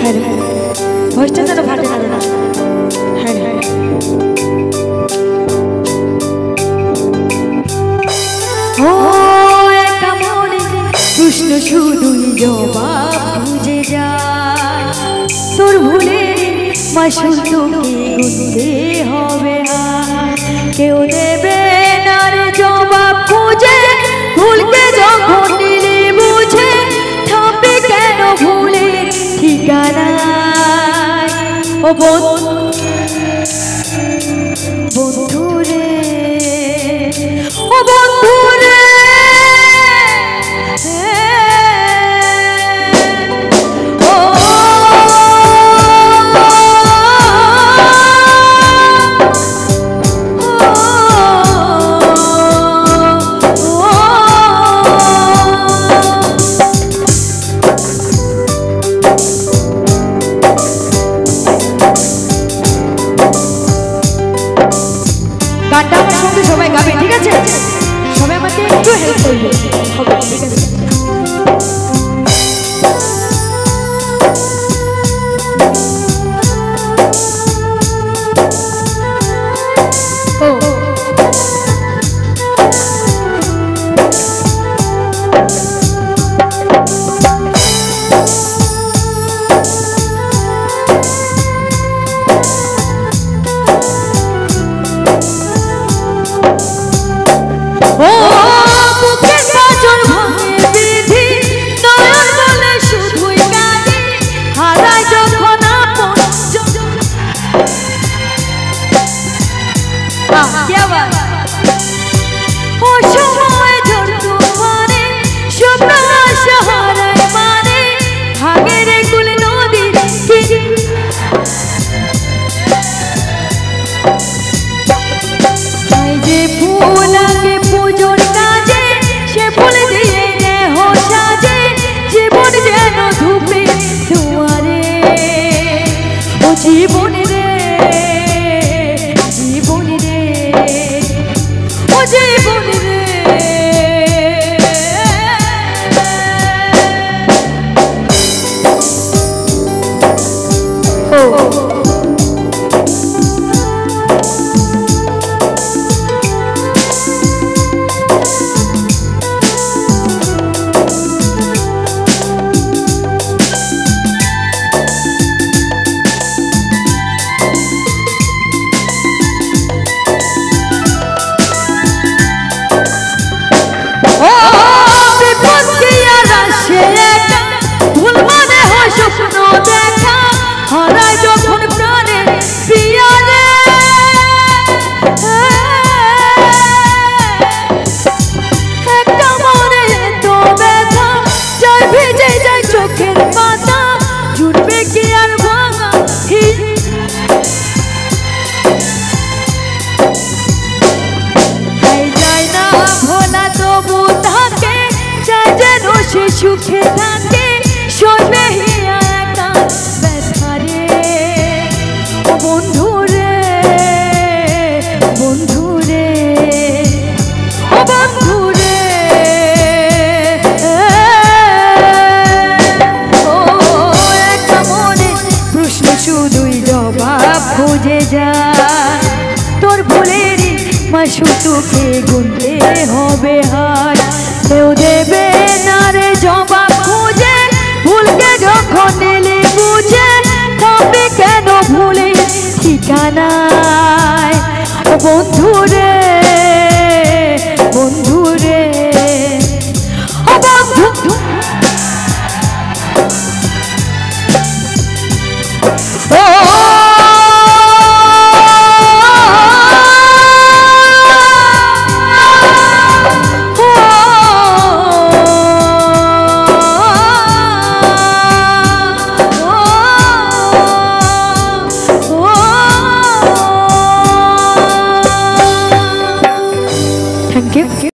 হ্যাঁ ভয়েসটা যেন ফাটে না দাদা। হ্যাঁ হ্যাঁ ও একা মনে প্রশ্ন শুধুই জবাব খুঁজে যায়, তোর ভুলের মাসুল তোকে গুনতে হবে না, কেউ দেবে না রে জবাব খুঁজে, ভুলকে যখন নিলে বুঝে থামবে কেন ভুলের ঠিকানায়। ও বন্ধু রে, ও বন্ধু রে, গানটা আমার সঙ্গে সবাই গাবে, ঠিক আছে? সবাই আমাকে একটু হেল্প করবে, হবে, ঠিক আছে? জীবন রে, জীবন রে, ও জীবন রে, সুখে থাকে সইবে একা ব্যথা রে। ও বন্ধু রে, বন্ধু রে, ও বন্ধু রে, ও একা মনে প্রশ্ন শুধুই জবাব খুঁজে যায়, তোর ভুলেরই মাসুল তোকে